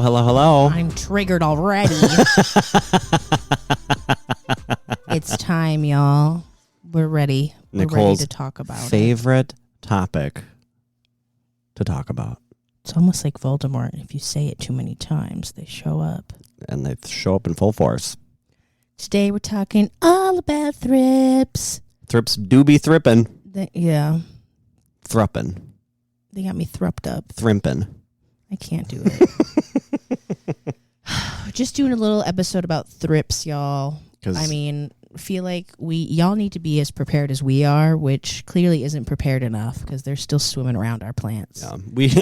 Hello. I'm triggered already. It's time, y'all. We're ready. Nicole's We're ready to talk about favorite topic to talk about. It's almost like Voldemort. If you say it too many times, they show up. And they show up in full force. Today we're talking all about thrips. Thrips do be thrippin'. Yeah. Thruppin'. They got me thrupped up. Thrimpin'. I can't do it. Just doing a little episode about thrips, y'all. I mean, feel like y'all need to be as prepared as we are, which clearly isn't prepared enough because they're still swimming around our plants. Yeah,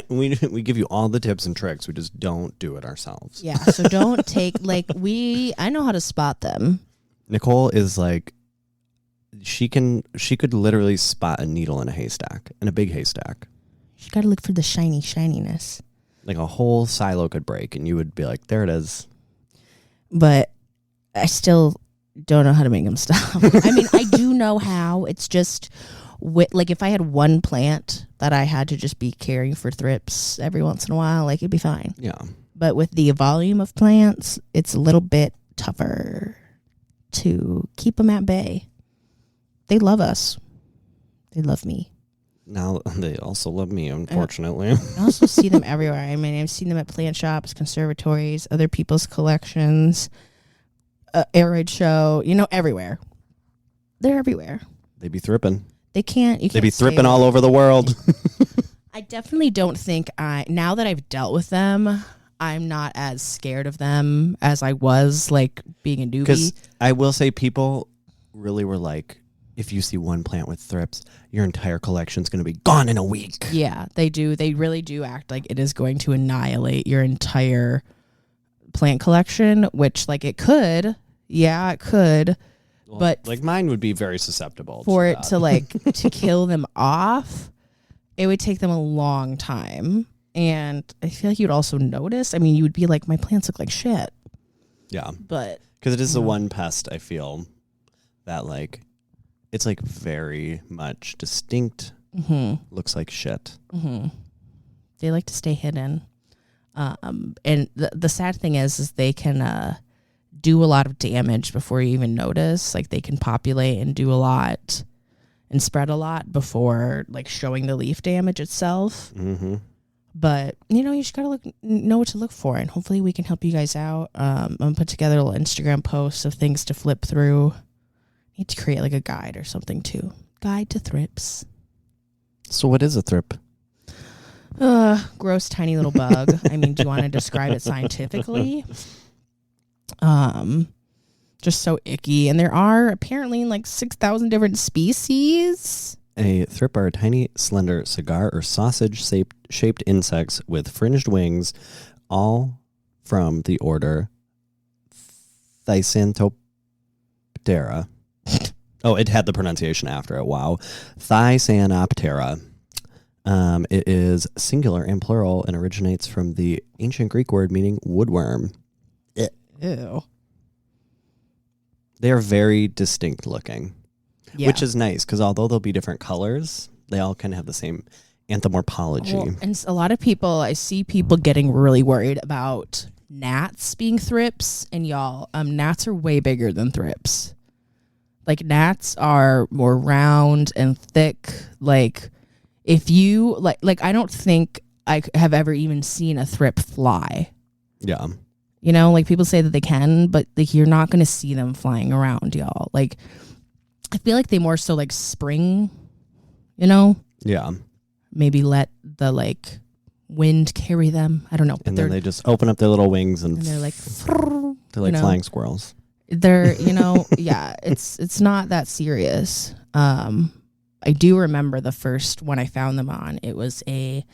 we give you all the tips and tricks. We just don't do it ourselves. Yeah, so don't take I know how to spot them. Nicole is like, she could literally spot a needle in a haystack, in a big haystack. You got to look for the shininess. Like a whole silo could break, and you would be like, "There it is." But I still don't know how to make them stop. I mean, I do know how. It's just like if I had one plant that I had to just be caring for thrips every once in a while, like it'd be fine. Yeah. But with the volume of plants, it's a little bit tougher to keep them at bay. They love us. They love me. Now they also love me, unfortunately. I also see them everywhere. I mean, I've seen them at plant shops, conservatories, other people's collections, air raid show, everywhere. They're everywhere. They be thripping. They can't be thripping all over the world. I definitely don't think now that I've dealt with them, I'm not as scared of them as I was like being a newbie. Because I will say people really were like, if you see one plant with thrips, your entire collection's going to be gone in a week. Yeah, they do. They really do act like it is going to annihilate your entire plant collection, which like it could. Yeah, it could. Well, but like mine would be very susceptible for to it that. to like to kill them off. It would take them a long time. And I feel like you'd also notice. I mean, you would be like, my plants look like shit. Yeah. But because it is the one pest I feel that like, it's like very much distinct. Mm-hmm. Looks like shit. Mm-hmm. They like to stay hidden. And the sad thing is they can do a lot of damage before you even notice. Like they can populate and do a lot and spread a lot before like showing the leaf damage itself. Mm-hmm. But you just gotta know what to look for, and hopefully we can help you guys out. I'm gonna put together a little Instagram post of things to flip through. Need to create like a guide or something too. Guide to thrips. So what is a thrip? Gross tiny little bug. I mean, do you want to describe it scientifically? Just so icky. And there are apparently like 6,000 different species. A thrip are tiny, slender, cigar or sausage-shaped insects with fringed wings, all from the order Thysantoptera. Oh, it had the pronunciation after it. Wow. Thysantoptera. It is singular and plural and originates from the ancient Greek word meaning woodworm. Ew. They are very distinct looking, which is nice because although they'll be different colors, they all kind of have the same anthropomorphology. Well, and a lot of people, I see people getting really worried about gnats being thrips, and y'all, gnats are way bigger than thrips. Like gnats are more round and thick. Like if you like I don't think I have ever even seen a thrip fly. Yeah. Like people say that they can, but like you're not going to see them flying around, y'all. Like I feel like they more so like spring, Yeah. Maybe let the like wind carry them. I don't know. And then they just open up their little wings and they're like they're like flying squirrels. They're, yeah, it's not that serious. I do remember the first one I found them on. It was a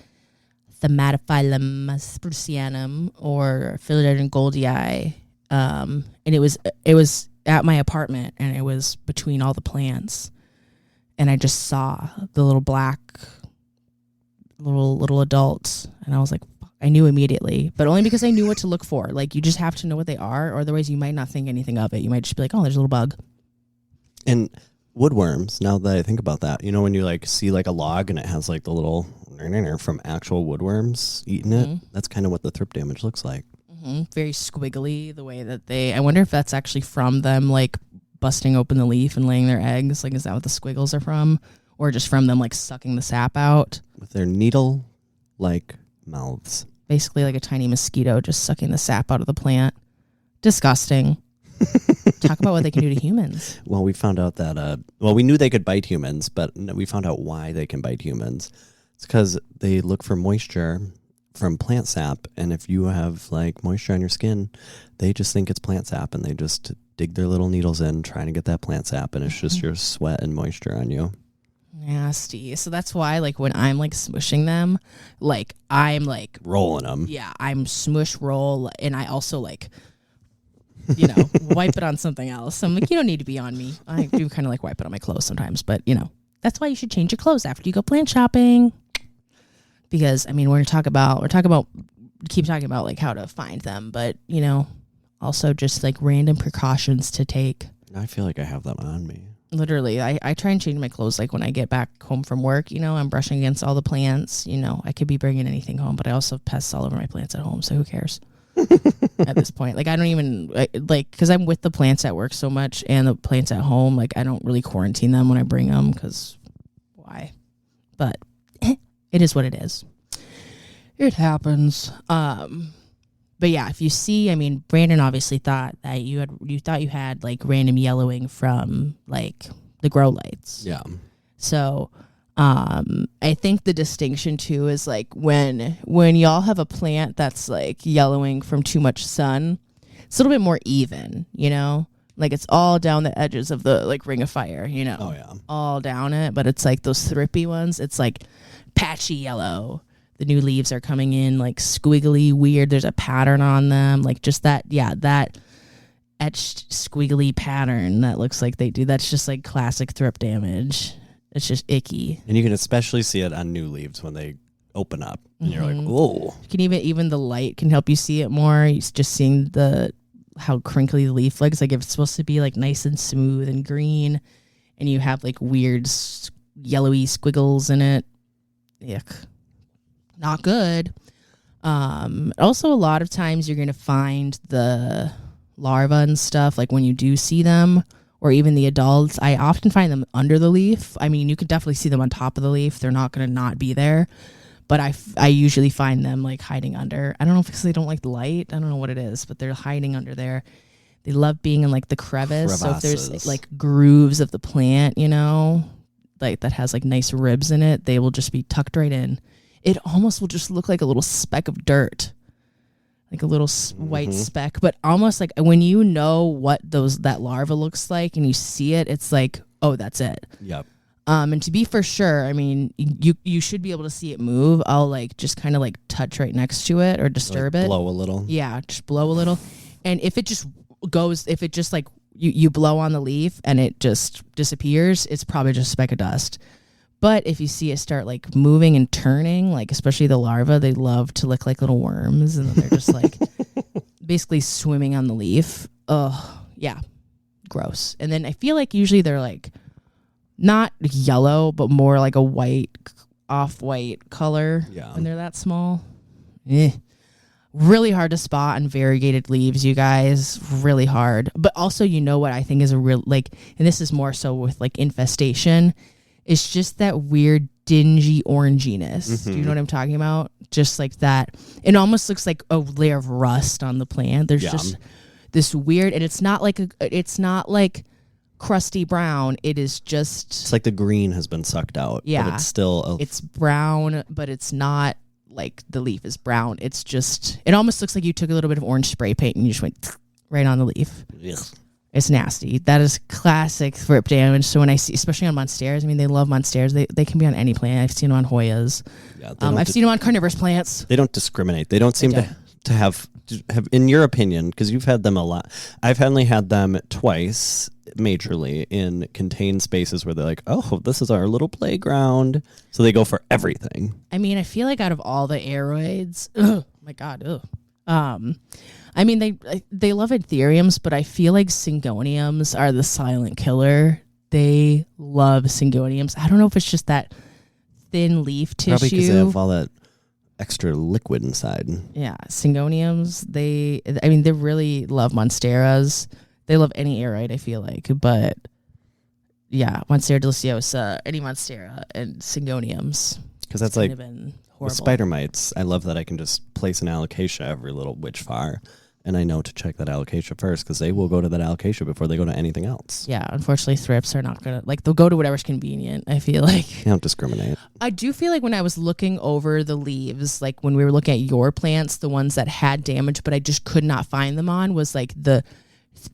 Thematophyllum sprucianum or Philodendron goldii. And it was at my apartment, and it was between all the plants. And I just saw the little black little adults, and I was like, I knew immediately, but only because I knew what to look for. Like, you just have to know what they are, or otherwise you might not think anything of it. You might just be like, oh, there's a little bug. And woodworms, now that I think about that, when you like see like a log and it has like the little from actual woodworms eating it. That's kind of what the thrip damage looks like. Very squiggly, the way that I wonder if that's actually from them, like, busting open the leaf and laying their eggs. Like, is that what the squiggles are from? Or just from them, like, sucking the sap out? With their needle-like mouths. Basically like a tiny mosquito just sucking the sap out of the plant. Disgusting. Talk about what they can do to humans. Well, we found out that, we knew they could bite humans, but we found out why they can bite humans. It's because they look for moisture from plant sap, and if you have like moisture on your skin, they just think it's plant sap, and they just dig their little needles in trying to get that plant sap, and it's just your sweat and moisture on you. Nasty. So that's why, like, when I'm like smushing them, like, I'm like rolling them. Yeah, I'm smush roll, and I also like, wipe it on something else. I'm like, you don't need to be on me. I do kind of like wipe it on my clothes sometimes, but that's why you should change your clothes after you go plant shopping. Because, I mean, we're talking about like how to find them, but, also just like random precautions to take. I feel like I have them on me. Literally, I try and change my clothes like when I get back home from work. I'm brushing against all the plants. I could be bringing anything home, but I also have pests all over my plants at home, so who cares? At this point, like, I don't even because I'm with the plants at work so much and the plants at home, like, I don't really quarantine them when I bring them, because why? But it is what it is. It happens. But yeah, if you see, I mean, Brandon obviously thought that you had like random yellowing from like the grow lights. Yeah. So I think the distinction too is like when y'all have a plant that's like yellowing from too much sun, it's a little bit more even, like it's all down the edges of the like ring of fire, Oh yeah. all down it. But it's like those thrippy ones, it's like patchy yellow. The new leaves are coming in like squiggly weird. There's a pattern on them, like just that etched squiggly pattern that looks like they do. That's just like classic thrip damage. It's just icky. And you can especially see it on new leaves when they open up. And you're like, whoa. You can even the light can help you see it more. You're just seeing how crinkly the leaf looks. Like if it's supposed to be like nice and smooth and green, and you have like weird yellowy squiggles in it. Yuck. Not good. Also, a lot of times you're going to find the larvae and stuff, like when you do see them, or even the adults. I often find them under the leaf. I mean, you could definitely see them on top of the leaf. They're not going to not be there. But I usually find them like hiding under. I don't know if it's because they don't like the light. I don't know what it is, but they're hiding under there. They love being in like the crevice. So if there's like grooves of the plant, like that has like nice ribs in it, they will just be tucked right in. It almost will just look like a little speck of dirt, like a little white speck, but almost like when you know what that larva looks like and you see it, it's like, oh, that's it. Yep. And to be for sure, I mean, you should be able to see it move. I'll like just kind of like touch right next to it or disturb it. Blow a little. Yeah, just blow a little. And if it just like you blow on the leaf and it just disappears, it's probably just a speck of dust. But if you see it start like moving and turning, like especially the larvae, they love to look like little worms, and then they're just like basically swimming on the leaf. Oh, yeah, gross. And then I feel like usually they're like not yellow, but more like a white, off-white color when they're that small. Really hard to spot on variegated leaves, you guys. Really hard. But also, what I think is a real and this is more so with like infestation. It's just that weird dingy oranginess. Do you know what I'm talking about? Just like that. It almost looks like a layer of rust on the plant. There's just this weird, and it's not like crusty brown. It is just. It's like the green has been sucked out. Yeah. But it's still. It's brown, but it's not like the leaf is brown. It's just. It almost looks like you took a little bit of orange spray paint and you just went right on the leaf. Ugh. It's nasty. That is classic thrip damage. So when I see, especially on monsteras, I mean, they love monsteras. They can be on any plant. I've seen them on Hoyas. Yeah, I've seen them on carnivorous plants. They don't discriminate. They don't seem to have, in your opinion, because you've had them a lot. I've only had them twice, majorly, in contained spaces where they're like, oh, this is our little playground. So they go for everything. I mean, I feel like out of all the aeroids, my God, I mean, they love anthuriums, but I feel like syngoniums are the silent killer. They love syngoniums. I don't know if it's just that thin leaf Probably because tissue. they have all that extra liquid inside. Yeah, syngoniums. They really love monsteras. They love any airite, I feel like, but yeah, Monstera deliciosa, any monstera, and syngoniums. Because that's like been horrible. with spider mites. I love that I can just place an alocasia every little witch far, and I know to check that alocasia first because they will go to that alocasia before they go to anything else. Yeah, unfortunately, thrips are not gonna they'll go to whatever's convenient. I feel like You don't discriminate. I do feel like when I was looking over the leaves, like when we were looking at your plants, the ones that had damage, but I just could not find them on, was like the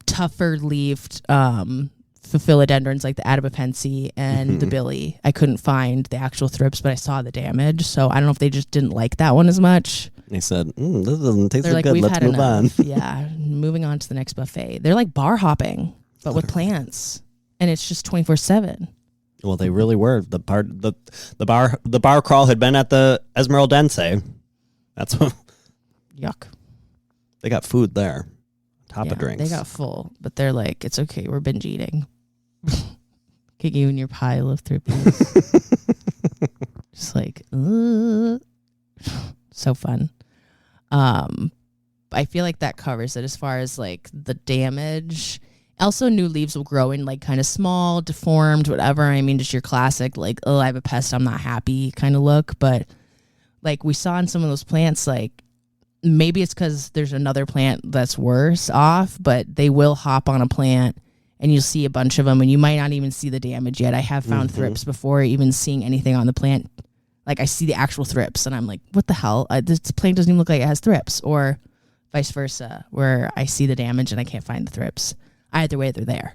tougher leaved philodendrons, like the Adipopensi and the Billy. I couldn't find the actual thrips, but I saw the damage. So I don't know if they just didn't like that one as much. They said, this doesn't taste so Like, good. we've Let's had move on. enough. Yeah, moving on to the next buffet. They're like bar hopping, but with plants, and it's just 24/7. Well, they really were. The bar crawl had been at the Esmeraldense. That's what Yuck. they got food there. Top of drinks. They got full, but they're like, it's okay. We're binge eating. Get you in your pile of Thrips. Just like, so fun. I feel like that covers it as far as like the damage. Also, new leaves will grow in like kind of small, deformed, whatever. I mean, just your classic like, oh, I have a pest, I'm not happy kind of look. But like we saw in some of those plants, like maybe it's because there's another plant that's worse off, but they will hop on a plant and you'll see a bunch of them and you might not even see the damage yet. I have found thrips before even seeing anything on the plant. Like I see the actual thrips and I'm like, what the hell? This plant doesn't even look like it has thrips, or vice versa, where I see the damage and I can't find the thrips. Either way, they're there.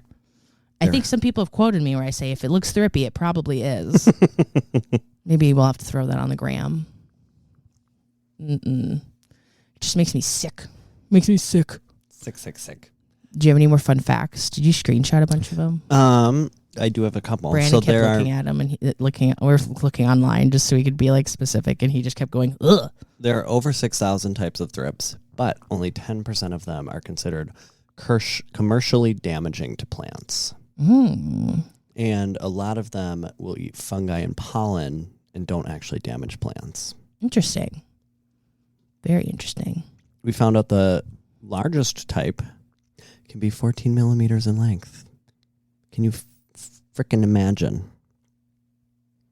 I think some people have quoted me where I say, if it looks thrippy, it probably is. Maybe we'll have to throw that on the gram. It just makes me sick. Makes me sick. Sick. Do you have any more fun facts? Did you screenshot a bunch of them? I do have a couple. Brandon kept looking at them and we're looking online just so he could be like specific, and he just kept going, ugh. There are over 6,000 types of thrips, but only 10% of them are considered commercially damaging to plants. And a lot of them will eat fungi and pollen and don't actually damage plants. Interesting. Very interesting. We found out the largest type can be 14 millimeters in length. Can you frickin' imagine?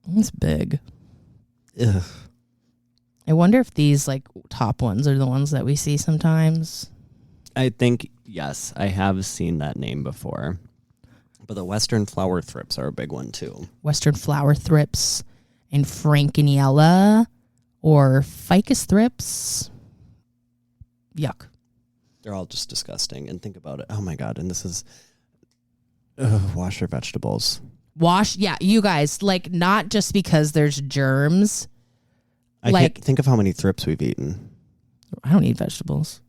That's big. Ugh. I wonder if these like top ones are the ones that we see sometimes. I think, yes, I have seen that name before. But the Western flower thrips are a big one, too. Western flower thrips and Frankiniella or ficus thrips. Yuck. They're all just disgusting. And think about it. Oh, my God. And this is... wash your vegetables. Yeah, you guys, like, not just because there's germs. I can't think of how many thrips we've eaten. I don't eat vegetables.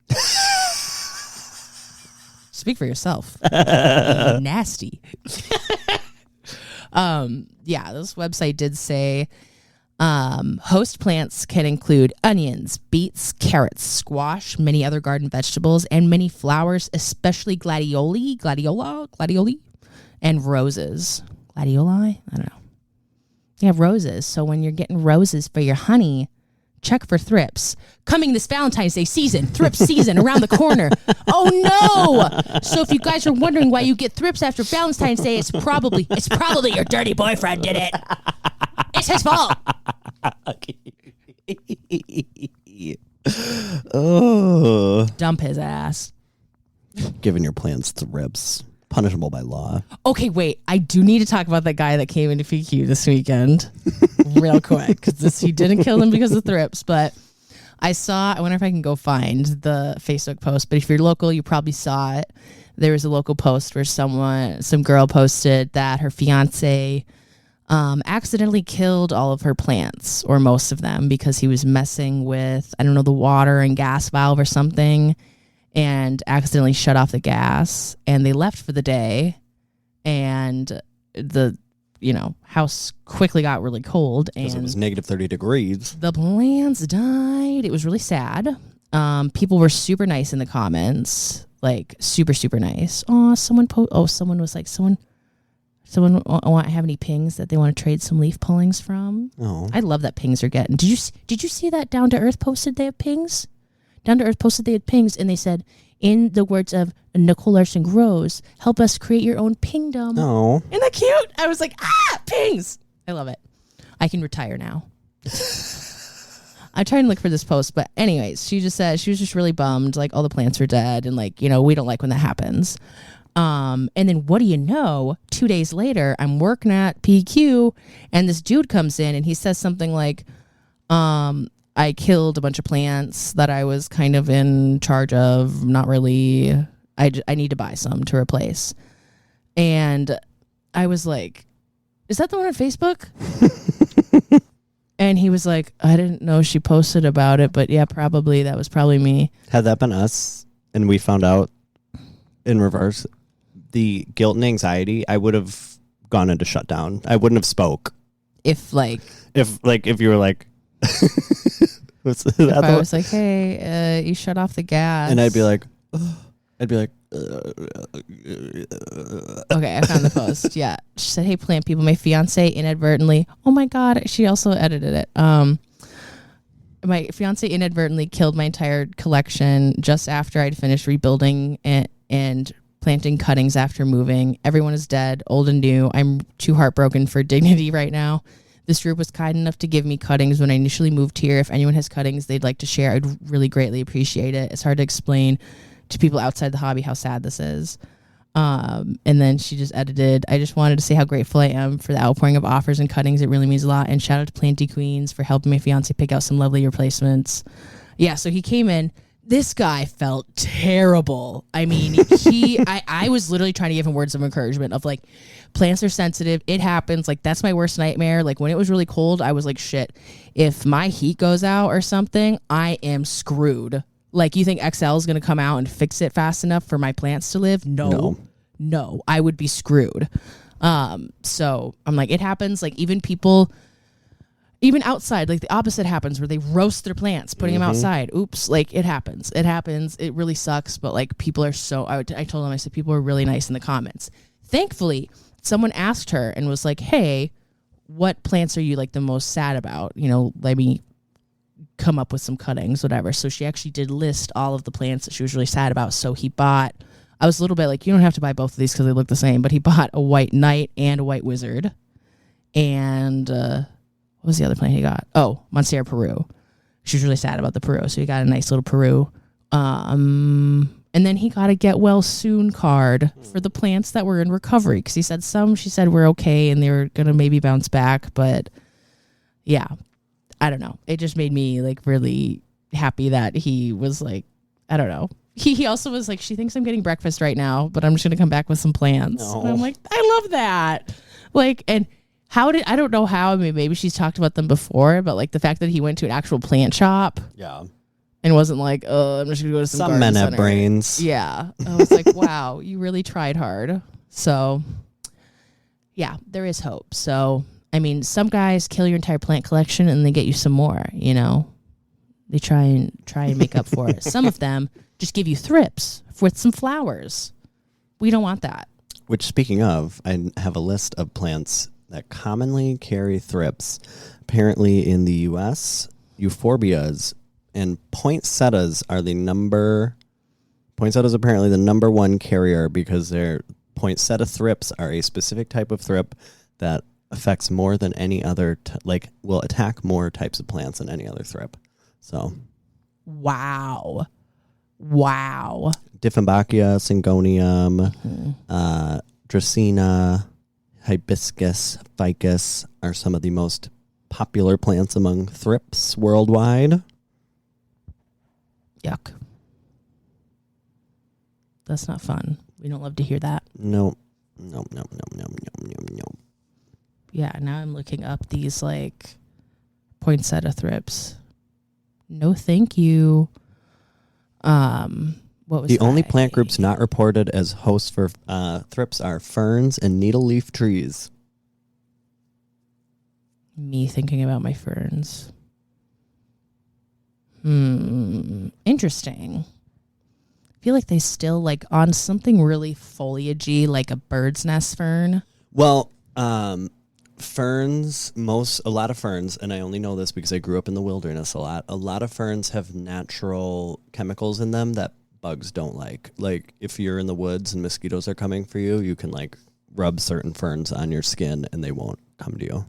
Speak for yourself. Nasty. Yeah, this website did say host plants can include onions, beets, carrots, squash, many other garden vegetables, and many flowers, especially gladioli, and roses. Gladioli? I don't know. You have roses, so when you're getting roses for your honey, check for thrips. Coming this Valentine's Day season, thrips season around the corner. Oh no! So if you guys are wondering why you get thrips after Valentine's Day, it's probably your dirty boyfriend did it. It's his fault. Oh, Dump his ass. giving your plants thrips, punishable by law. Okay, wait. I do need to talk about that guy that came into PQ this weekend, real quick, because he didn't kill him because of thrips. But I wonder if I can go find the Facebook post. But if you're local, you probably saw it. There was a local post where some girl posted that her fiance accidentally killed all of her plants, or most of them, because he was messing with, I don't know, the water and gas valve or something, and accidentally shut off the gas, and they left for the day, and the house quickly got really cold, and Because it was negative 30 degrees. the plants died. It was really sad. People were super nice in the comments, like super, super nice. Someone was like, Someone have any pings that they want to trade some leaf pullings from? Oh, I love that pings are getting. Did you see that Down to Earth posted they have pings? Down to Earth posted they had pings, and they said, in the words of Nicole Larson Rose, help us create your own pingdom. oh, Isn't that cute? I was like, pings. I love it. I can retire now. I tried to look for this post, but anyways, she just said she was just really bummed, like all the plants were dead, and like, you know, we don't like when that happens. And then what do you know? 2 days later, I'm working at PQ, and this dude comes in and he says something like, I killed a bunch of plants that I was kind of in charge of. Not really. I need to buy some to replace. And I was like, is that the one on Facebook? And he was like, I didn't know she posted about it, but yeah, probably. That was probably me. had that been us and we found out in reverse, the guilt and anxiety, I would have gone into shutdown. I wouldn't have spoke. If you If you were like, what's that? if I was like, hey, you shut off the gas. And I'd be like, okay, I found the post. Yeah. She said, hey, plant people, my fiance inadvertently, oh my God, she also edited it. My fiance inadvertently killed my entire collection just after I'd finished rebuilding and planting cuttings after moving. Everyone is dead, old and new. I'm too heartbroken for dignity right now. This group was kind enough to give me cuttings when I initially moved here. If anyone has cuttings they'd like to share, I'd really greatly appreciate it. It's hard to explain to people outside the hobby how sad this is. And then she just edited, I just wanted to say how grateful I am for the outpouring of offers and cuttings. It really means a lot. And shout out to Planty Queens for helping my fiance pick out some lovely replacements. Yeah, so he came in. This guy felt terrible. I mean, I was literally trying to give him words of encouragement of like, plants are sensitive. It happens. Like, that's my worst nightmare. Like, when it was really cold, I was like, shit, if my heat goes out or something, I am screwed. Like, you think XL is going to come out and fix it fast enough for my plants to live? No, I would be screwed. So I'm like, it happens. Like, even outside, like the opposite happens where they roast their plants, putting them outside. Oops, like it happens. It really sucks. But like, people are so, I told them, I said, people are really nice in the comments. Thankfully, someone asked her and was like, hey, what plants are you like the most sad about? You know, let me come up with some cuttings, whatever. So she actually did list all of the plants that she was really sad about. So he bought, I was a little bit like, you don't have to buy both of these because they look the same, but he bought a white knight and a white wizard. And what was the other plant he got? Oh, Monstera Peru. She was really sad about the Peru, so he got a nice little Peru. And then he got a get well soon card for the plants that were in recovery, because he said she said were okay and they were going to maybe bounce back. But yeah, I don't know. It just made me like really happy that he was like, I don't know. He also was like, she thinks I'm getting breakfast right now, but I'm just going to come back with some plants. No. And I'm like, I love that. Like, and I don't know how, I mean, maybe she's talked about them before, but like the fact that he went to an actual plant shop. Yeah. And wasn't like, oh, I'm just going to go to some men center. have brains. Yeah. I was like, wow, you really tried hard. So, yeah, there is hope. So, I mean, some guys kill your entire plant collection and they get you some more, you know. They try and make up for it. Some of them just give you thrips with some flowers. We don't want that. Which, speaking of, I have a list of plants that commonly carry thrips. Apparently in the U.S., euphorbias and poinsettias are poinsettias apparently the number one carrier, because their poinsettia thrips are a specific type of thrip that affects more than any other, will attack more types of plants than any other thrip. So. Wow. Dieffenbachia, Syngonium, Dracaena, Hibiscus, Ficus are some of the most popular plants among thrips worldwide. Yuck. That's not fun. We don't love to hear that. No. Yeah, now I'm looking up these like poinsettia thrips. No, thank you. What was the only plant groups not reported as hosts for thrips are ferns and needle leaf trees. Me thinking about my ferns. Interesting. I feel like they still like on something really foliagey, like a bird's nest fern. Well, ferns, a lot of ferns, and I only know this because I grew up in the wilderness a lot. A lot of ferns have natural chemicals in them that bugs don't like. Like if you're in the woods and mosquitoes are coming for you, you can like rub certain ferns on your skin and they won't come to you.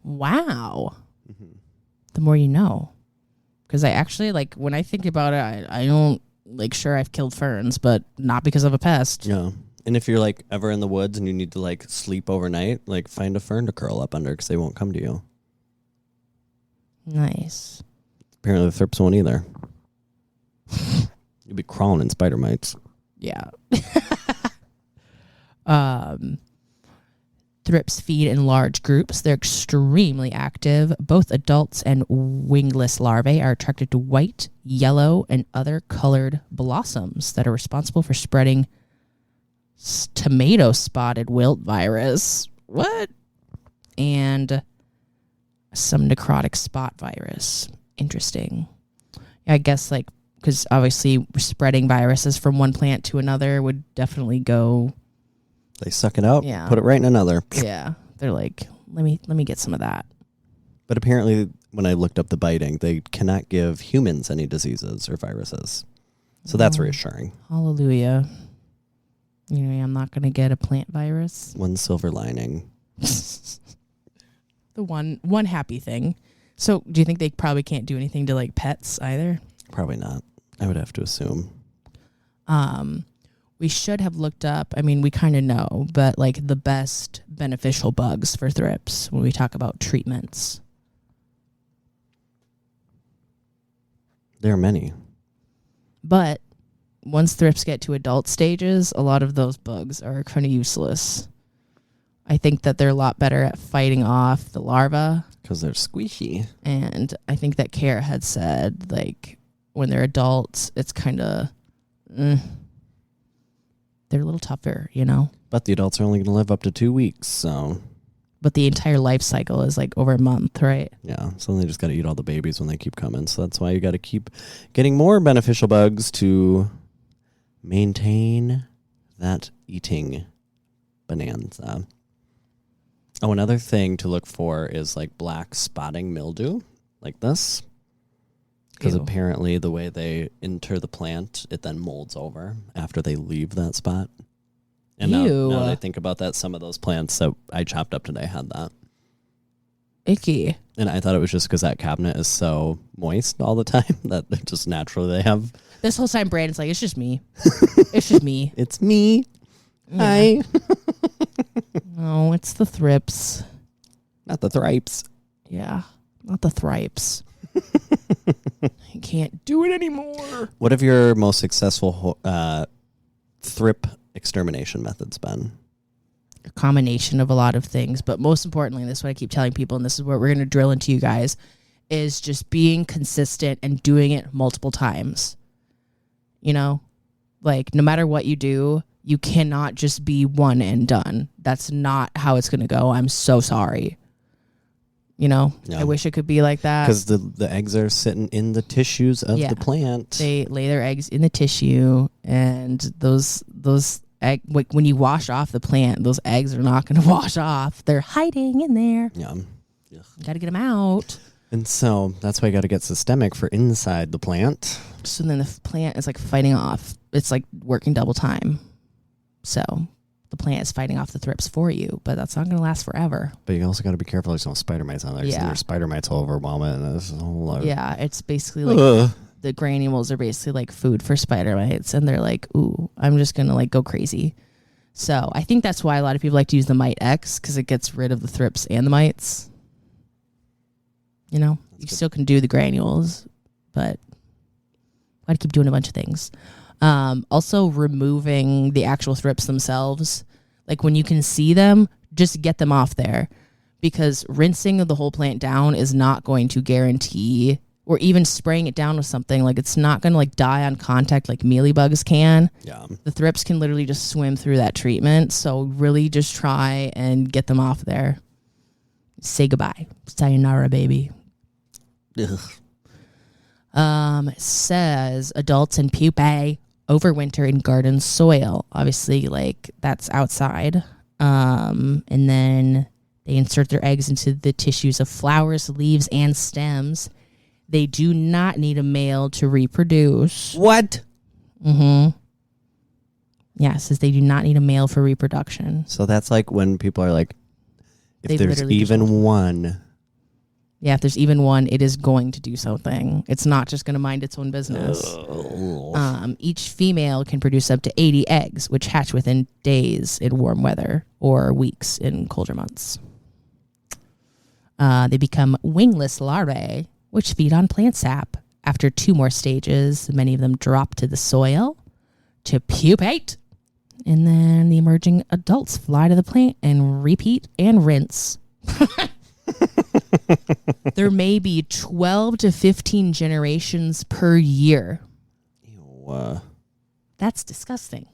Wow. Mm-hmm. The more you know. Because I actually, like, when I think about it, I don't, like, sure, I've killed ferns, but not because of a pest. Yeah. And if you're, like, ever in the woods and you need to, like, sleep overnight, like, find a fern to curl up under because they won't come to you. Nice. Apparently the thrips won't either. You'll be crawling in spider mites. Yeah. Thrips feed in large groups. They're extremely active. Both adults and wingless larvae are attracted to white, yellow, and other colored blossoms that are responsible for spreading tomato spotted wilt virus. What? And some necrotic spot virus. Interesting. I guess, like, because obviously spreading viruses from one plant to another would definitely go. They suck it out, Yeah. Put it right in another. Yeah. They're like, let me get some of that. But apparently when I looked up the biting, they cannot give humans any diseases or viruses. So that's reassuring. Hallelujah. You know, I'm not going to get a plant virus. One silver lining. The one happy thing. So do you think they probably can't do anything to like pets either? Probably not. I would have to assume. We should have looked up, I mean, we kind of know, but like the best beneficial bugs for thrips when we talk about treatments. There are many. But once thrips get to adult stages, a lot of those bugs are kind of useless. I think that they're a lot better at fighting off the larva. Because they're squishy. And I think that Kara had said, like, when they're adults, it's kind of, they're a little tougher, you know? But the adults are only going to live up to 2 weeks, so. But the entire life cycle is like over a month, right? Yeah, so they just got to eat all the babies when they keep coming. So that's why you got to keep getting more beneficial bugs to maintain that eating bonanza. Oh, another thing to look for is like black spotting mildew, like this. Because apparently the way they enter the plant, it then molds over after they leave that spot. And now that I think about that, some of those plants that I chopped up today had that. Icky. And I thought it was just because that cabinet is so moist all the time that they're just naturally they have. This whole time, Brandon's like, it's just me. It's just me. It's me. Yeah. Hi. No, it's the thrips. Not the Thrips. Yeah, not the Thrips. I can't do it anymore. What have your most successful thrip extermination methods been? A combination of a lot of things, but most importantly, this is what I keep telling people, and this is what we're going to drill into you guys, is just being consistent and doing it multiple times. You know, like no matter what you do, you cannot just be one and done. That's not how it's going to go. I'm so sorry. You know, yeah. I wish it could be like that. Because the eggs are sitting in the tissues of the plant. They lay their eggs in the tissue, and those egg, when you wash off the plant, those eggs are not going to wash off. They're hiding in there. Yeah. You got to get them out. And so that's why you got to get systemic for inside the plant. So then the plant is like fighting off. It's like working double time. So the plant is fighting off the thrips for you, but that's not going to last forever. But you also got to be careful there's no spider mites on there. Yeah. There's spider mites will overwhelm it. And a whole lot. Yeah, it's basically like the granules are basically like food for spider mites. And they're like, ooh, I'm just going to like go crazy. So I think that's why a lot of people like to use the Mite X, because it gets rid of the thrips and the mites. You know, you still can do the granules, but got to keep doing a bunch of things. Also removing the actual thrips themselves. Like when you can see them, just get them off there, because rinsing the whole plant down is not going to guarantee, or even spraying it down with something, like it's not going to like die on contact like mealybugs can. Yeah. The thrips can literally just swim through that treatment. So really just try and get them off there. Say goodbye. Sayonara, baby. Ugh. It says adults and pupae overwinter in garden soil. Obviously, like that's outside. And then they insert their eggs into the tissues of flowers, leaves, and stems. They do not need a male to reproduce. What? Mm-hmm. Yeah, it says they do not need a male for reproduction. So that's like when people are like, if They there's literally even one. Yeah, if there's even one, it is going to do something. It's not just going to mind its own business. Each female can produce up to 80 eggs, which hatch within days in warm weather or weeks in colder months. They become wingless larvae, which feed on plant sap. After 2 more stages, many of them drop to the soil to pupate. And then the emerging adults fly to the plant and repeat and rinse. There may be 12 to 15 generations per year. Ew, That's disgusting.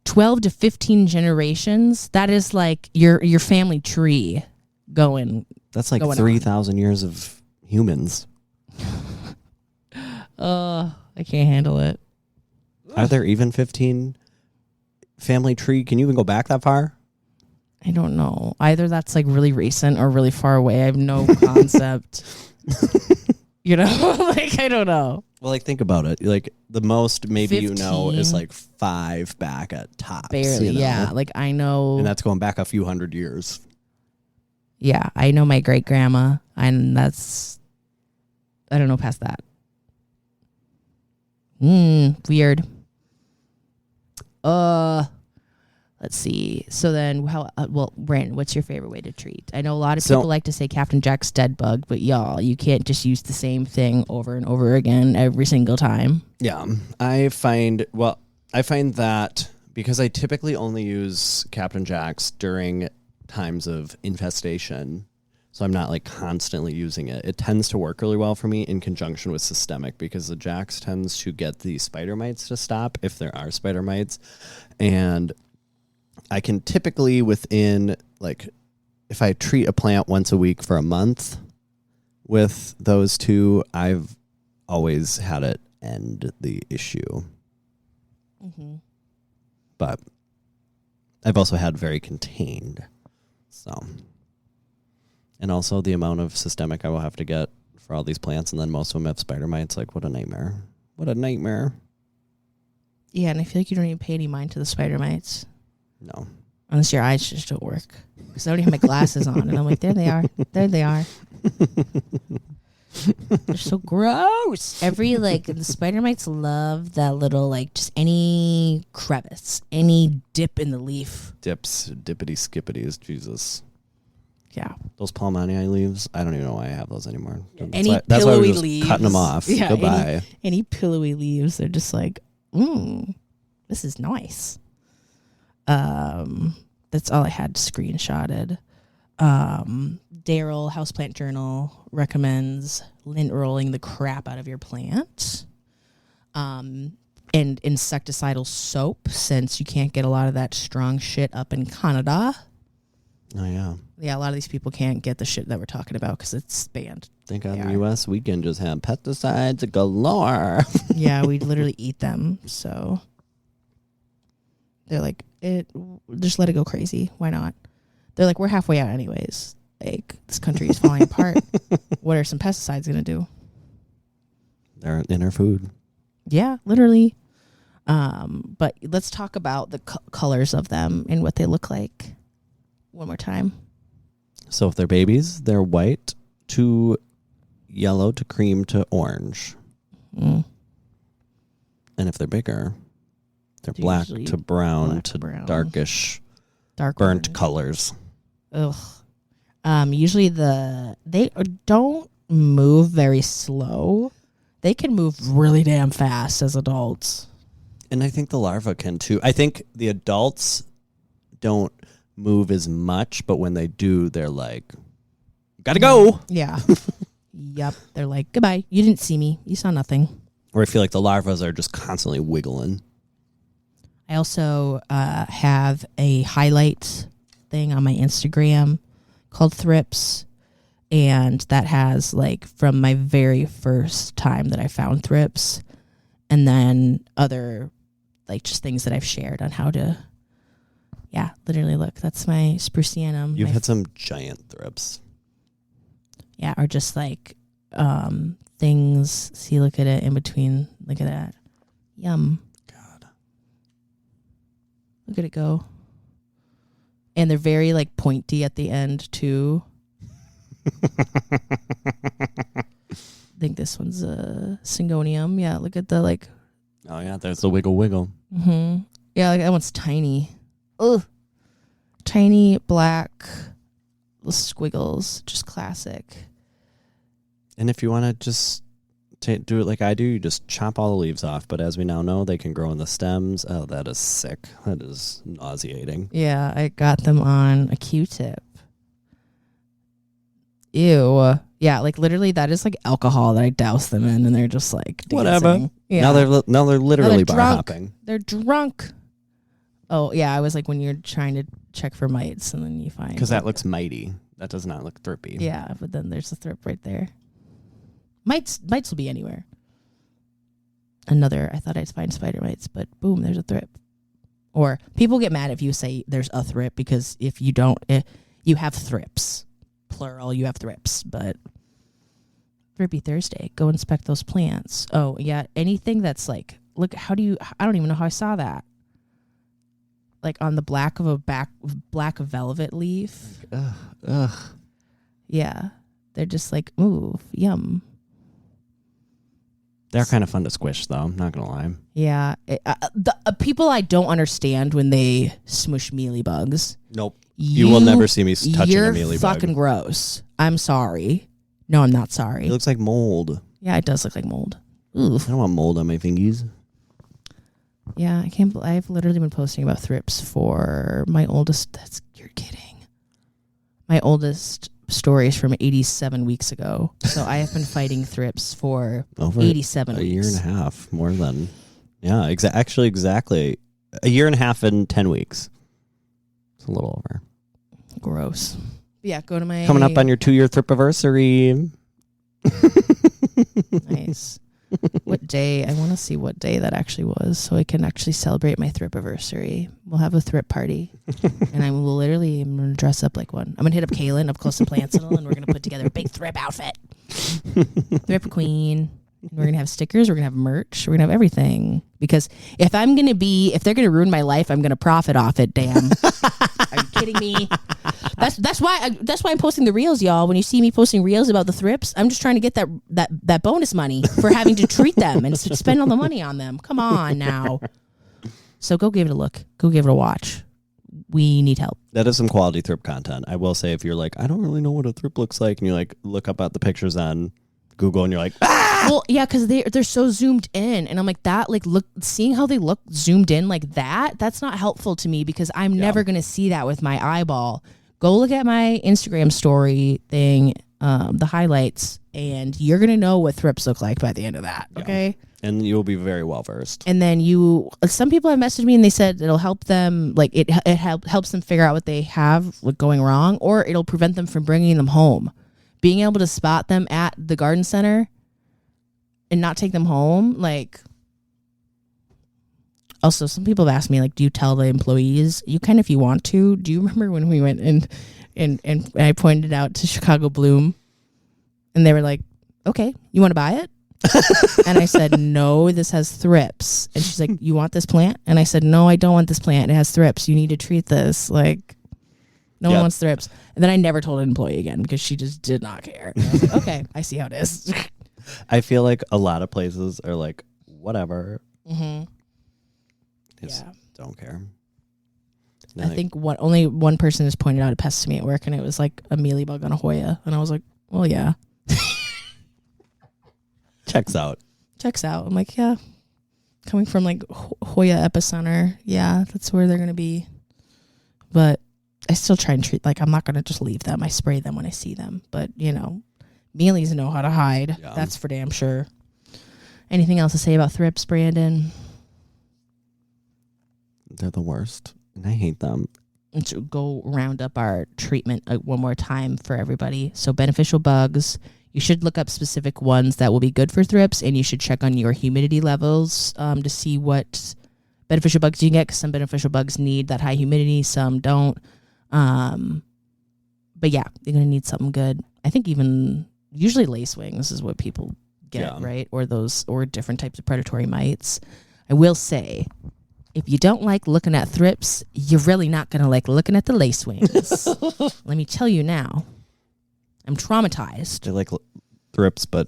12 to 15 generations, that is like your family tree going. that's like Going 3,000 years of humans. I can't handle it. Are there even 15 family tree? Can you even go back that far? I don't know. Either that's like really recent or really far away. I have no concept. You know, like I don't know. Well, like think about it. Like the most maybe 15. you know is like 5 back at tops. Barely, you know? yeah. Like I know. And that's going back a few hundred years. Yeah, I know my great grandma, and that's I don't know past that. Weird. Let's see. So then, well, Brandon, what's your favorite way to treat? I know a lot of people like to say Captain Jack's dead bug, but y'all, you can't just use the same thing over and over again every single time. Yeah, I find that because I typically only use Captain Jack's during times of infestation, so I'm not like constantly using it. It tends to work really well for me in conjunction with systemic because the Jack's tends to get the spider mites to stop if there are spider mites, and I can typically within like if I treat a plant once a week for a month with those two, I've always had it end the issue. Mm-hmm. But I've also had very contained. So, and also the amount of systemic I will have to get for all these plants, and then most of them have spider mites. Like, what a nightmare. What a nightmare. Yeah, and I feel like you don't even pay any mind to the spider mites. No. Unless your eyes just don't work. Because I don't have my glasses on, and I'm like, there they are. There they are. They're so gross. The spider mites love that little, like, just any crevice, any dip in the leaf. Dips, dippity skippities, Jesus. Yeah. Those palmani leaves, I don't even know why I have those anymore. That's why we're just leaves. cutting them off. Yeah, Goodbye. Any pillowy leaves, they're just like, this is nice. That's all I had screenshotted. Daryl Houseplant Journal recommends lint rolling the crap out of your plant. And insecticidal soap, since you can't get a lot of that strong shit up in Canada. Oh, yeah. Yeah, a lot of these people can't get the shit that we're talking about because it's banned. Thank God the U.S. we can just have pesticides galore. Yeah, we literally eat them. So they're like, just let it go crazy. Why not? They're like, we're halfway out anyways. Like, this country is falling apart. What are some pesticides going to do? They're in our food. Yeah, literally. But let's talk about the colors of them and what they look like one more time. So if they're babies, they're white to yellow to cream to orange. And if they're bigger, they're black to brown to darkish, dark burnt orange. colors. Ugh. Usually they don't move very slow. They can move really damn fast as adults. And I think the larvae can too. I think the adults don't move as much, but when they do, they're like, gotta go. Yeah. Yep. They're like, goodbye. You didn't see me. You saw nothing. Or I feel like the larvae are just constantly wiggling. I also have a highlight thing on my Instagram called Thrips. And that has, like, from my very first time that I found Thrips, and then other, like, just things that I've shared on how to, Yeah, literally, look, that's my sprucianum. You've had some giant thrips. Yeah, or just like things. See, look at it in between. Look at that. Yum. God. Look at it go. And they're very like pointy at the end too. I think this one's a syngonium. Yeah, look at the like. Oh yeah, there's the wiggle wiggle. Mm-hmm. Yeah, like that one's tiny. Ugh. Tiny black squiggles, just classic. And if you want to just do it like I do, you just chop all the leaves off. But as we now know, they can grow in the stems. Oh, that is sick. That is nauseating. Yeah, I got them on a Q-tip. Ew. Yeah, like literally that is like alcohol that I douse them in and they're just like dancing. Whatever. Yeah. Now they're literally bar drunk. hopping. They're drunk. Oh, yeah, I was like when you're trying to check for mites and then you find... Because that looks mighty. That does not look thrippy. Yeah, but then there's a thrip right there. Mites will be anywhere. I thought I'd find spider mites, but boom, there's a thrip. Or people get mad if you say there's a thrip because if you don't, you have thrips. Plural, you have thrips, but Thrippy Thursday, go inspect those plants. Oh, yeah, anything that's like, look, I don't even know how I saw that. Like on the black velvet leaf. Ugh. Yeah, they're just like, ooh, yum. They're kind of fun to squish, though. I'm not going to lie. Yeah. The people I don't understand when they smush mealybugs. Nope. You will never see me touching a mealybug. You're fucking gross. I'm sorry. No, I'm not sorry. It looks like mold. Yeah, it does look like mold. Oof. I don't want mold on my fingies. Yeah, I've literally been posting about thrips for my oldest. You're kidding. My oldest stories from 87 weeks ago. So I have been fighting thrips for over 87 weeks. A year and a half, more than. Yeah, exactly. A year and a half and 10 weeks. It's a little over. Gross. Yeah, go to my... Coming up on your 2-year thripiversary. Nice. What day? I want to see what day that actually was so I can actually celebrate my thripiversary. We'll have a thrip party. And I'm going to dress up like one. I'm going to hit up Kaylin up close to Plancental and we're going to put together a big thrip outfit. Thrip queen. We're going to have stickers. We're going to have merch. We're going to have everything. Because if they're going to ruin my life, I'm going to profit off it, damn. Are you kidding me? That's why I'm posting the reels, y'all. When you see me posting reels about the thrips, I'm just trying to get that bonus money for having to treat them and spend all the money on them. Come on now. So go give it a look. Go give it a watch. We need help. That is some quality thrip content. I will say, if you're like, I don't really know what a thrip looks like, and you like look up at the pictures on Google and you're like, ah! Well, yeah, because they're so zoomed in, and I'm like that. Like, look, seeing how they look zoomed in like that, that's not helpful to me because I'm never gonna see that with my eyeball. Go look at my Instagram story thing, the highlights, and you're gonna know what thrips look like by the end of that. Okay. And you'll be very well versed. And then some people have messaged me and they said it'll help them, like it helps them figure out what they have going wrong, or it'll prevent them from bringing them home. Being able to spot them at the garden center and not take them home, like. Also, some people have asked me, like, do you tell the employees? You can if you want to. Do you remember when we went and I pointed out to Chicago Bloom, and they were like, "Okay, you want to buy it?" And I said, "No, this has thrips." And she's like, "You want this plant?" And I said, "No, I don't want this plant. It has thrips. You need to treat this like." No one wants thrips. And then I never told an employee again because she just did not care. And I was like, okay, I see how it is. I feel like a lot of places are like, whatever. Mm-hmm. Just don't care. I think only one person has pointed out a pest to me at work, and it was like a mealybug on a Hoya. And I was like, well, yeah. Checks out. I'm like, yeah. Coming from like Hoya epicenter. Yeah, that's where they're going to be. But I still try and treat, like, I'm not going to just leave them. I spray them when I see them. But, mealies know how to hide. Yeah. That's for damn sure. Anything else to say about thrips, Brandon? They're the worst. And I hate them. And so go round up our treatment one more time for everybody. So beneficial bugs. You should look up specific ones that will be good for thrips. And you should check on your humidity levels to see what beneficial bugs you can get, because some beneficial bugs need that high humidity, some don't. But yeah, you're going to need something good. I think even usually lacewings is what people get, right? Or different types of predatory mites. I will say, if you don't like looking at thrips, you're really not going to like looking at the lacewings. Let me tell you now. I'm traumatized. They're like thrips, but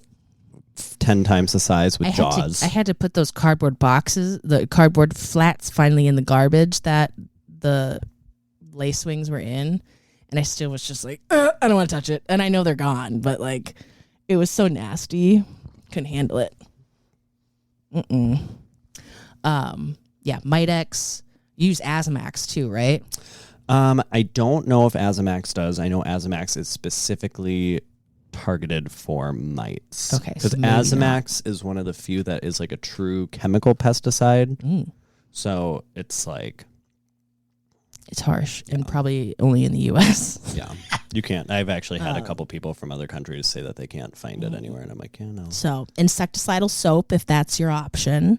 10 times the size with jaws. I had to put those cardboard boxes, the cardboard flats, finally in the garbage that the lacewings were in. And I still was just like, I don't want to touch it. And I know they're gone, but like, it was so nasty. Couldn't handle it. Yeah, Mitex. You use Azamax too, right? I don't know if Azamax does. I know Azamax is specifically targeted for mites. Okay. Because Azamax is one of the few that is like a true chemical pesticide. So it's like... It's harsh and probably only in the U.S. Yeah, you can't. I've actually had a couple people from other countries say that they can't find it anywhere. And I'm like, yeah, no. So insecticidal soap, if that's your option.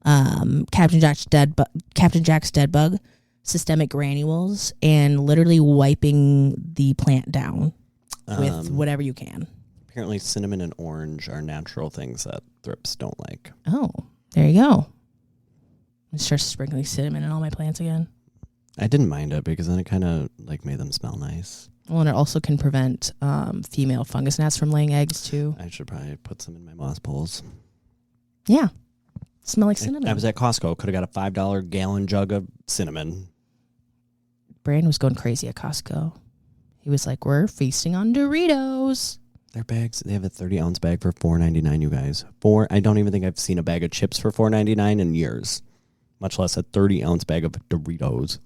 Captain Jack's dead bug, systemic granules, and literally wiping the plant down with whatever you can. Apparently cinnamon and orange are natural things that thrips don't like. Oh, there you go. I start sprinkling cinnamon in all my plants again. I didn't mind it because then it kind of like made them smell nice. Well, and it also can prevent female fungus gnats from laying eggs too. I should probably put some in my moss bowls. Yeah. Smell like cinnamon. I was at Costco. Could have got a $5 gallon jug of cinnamon. Brandon was going crazy at Costco. He was like, we're feasting on Doritos. Their bags, they have a 30-ounce bag for $4.99, you guys. I don't even think I've seen a bag of chips for $4.99 in years, much less a 30-ounce bag of Doritos.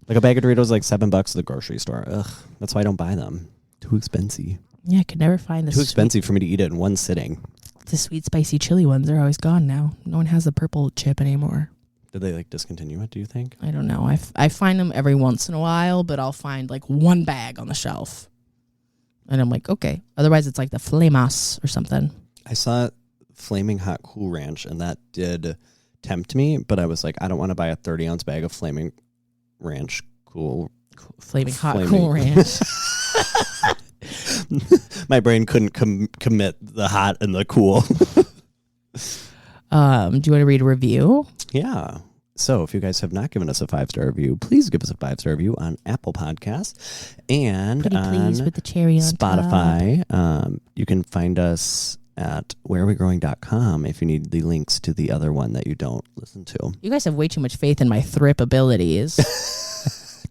Like a bag of Doritos is like $7 at the grocery store. Ugh, that's why I don't buy them. Too expensive. Yeah, I could never find Too expensive for me to eat it in one sitting. The sweet spicy chili ones are always gone now. No one has the purple chip anymore. Did they like discontinue it, do you think? I don't know. I find them every once in a while, but I'll find like one bag on the shelf. And I'm like, okay. Otherwise, it's like the Flamas or something. I saw Flaming Hot Cool Ranch, and that did tempt me, but I was like, I don't want to buy a 30-ounce bag of Flaming Ranch Flaming Hot Cool Ranch. My brain couldn't commit the hot and the cool. Do you want to read a review? Yeah. So if you guys have not given us a 5-star review, please give us a 5-star review on Apple Podcasts and Pretty on pleased with the cherry on Spotify. You can find us at wherearewegrowing.com if you need the links to the other one that you don't listen to. You guys have way too much faith in my thrip abilities.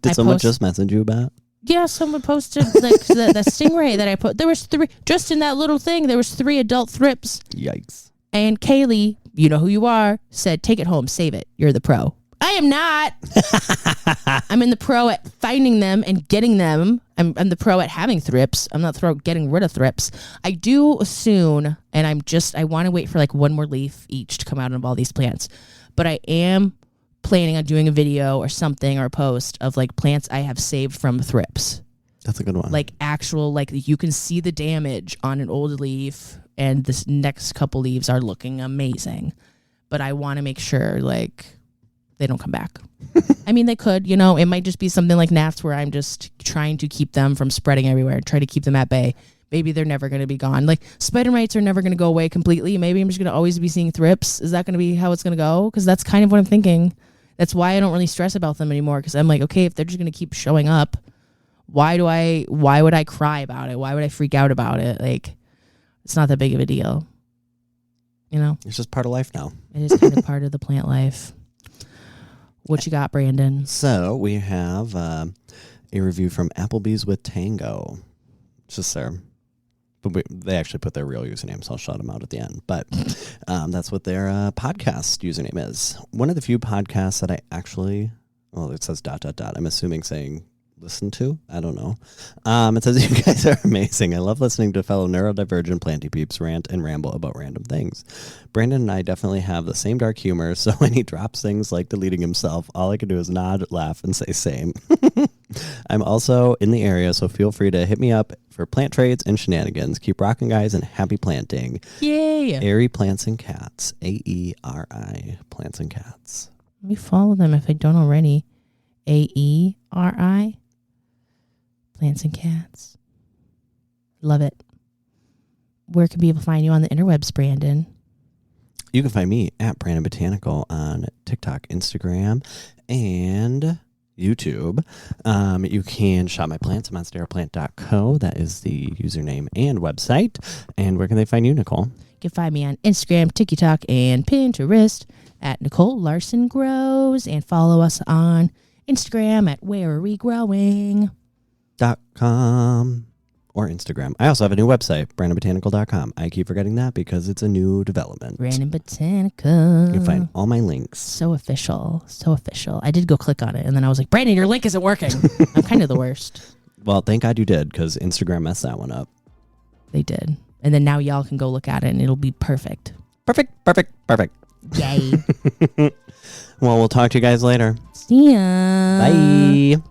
Did someone just message you about? Yeah, someone posted like the stingray that I put. There was 3, just in that little thing, there was 3 adult thrips. Yikes. And Kaylee, you know who you are, said, take it home, save it. You're the pro. I am not. I'm in the pro at finding them and getting them. I'm the pro at having thrips. I'm not the pro at getting rid of thrips. I do soon, and I want to wait for like one more leaf each to come out of all these plants. But I am planning on doing a video or something or a post of like plants I have saved from thrips. That's a good one. Like actual, like you can see the damage on an old leaf, and this next couple leaves are looking amazing. But I want to make sure like they don't come back. I mean, they could, it might just be something like gnats where I'm just trying to keep them from spreading everywhere, try to keep them at bay. Maybe they're never going to be gone. Like spider mites are never going to go away completely. Maybe I'm just going to always be seeing thrips. Is that going to be how it's going to go? Because that's kind of what I'm thinking. That's why I don't really stress about them anymore. Because I'm like, okay, if they're just going to keep showing up, why would I cry about it? Why would I freak out about it? Like, it's not that big of a deal. It's just part of life now. It is kind of part of the plant life. What you got, Brandon? So we have a review from Applebee's with Tango. It's just there. But they actually put their real username, so I'll shout them out at the end. But that's what their podcast username is. One of the few podcasts that I actually, it says ... I'm assuming saying listen to. I don't know. It says, you guys are amazing. I love listening to fellow neurodivergent planty peeps rant and ramble about random things. Brandon and I definitely have the same dark humor, so when he drops things like deleting himself, all I can do is nod, laugh, and say same. I'm also in the area, so feel free to hit me up for plant trades and shenanigans. Keep rocking, guys, and happy planting. Yay. Airy Plants and Cats. AERI Plants and Cats. Let me follow them if I don't already. AERI Plants and Cats. Love it. Where can people find you on the interwebs, Brandon? You can find me at Brandon Botanical on TikTok, Instagram, and YouTube. You can shop my plants at monsteraplant.co. That is the username and website. And where can they find you, Nicole? You can find me on Instagram, TikTok, and Pinterest at Nicole Larson Grows. And follow us on Instagram at Where Are We Growing? .com or Instagram. I also have a new website, brandonbotanical.com. I keep forgetting that because it's a new development. Brandon Botanical. You can find all my links. So official. So official. I did go click on it, and then I was like, Brandon, your link isn't working. I'm kind of the worst. Well, thank God you did, because Instagram messed that one up. They did. And then now y'all can go look at it, and it'll be perfect. Perfect. Yay. Well, we'll talk to you guys later. See ya. Bye.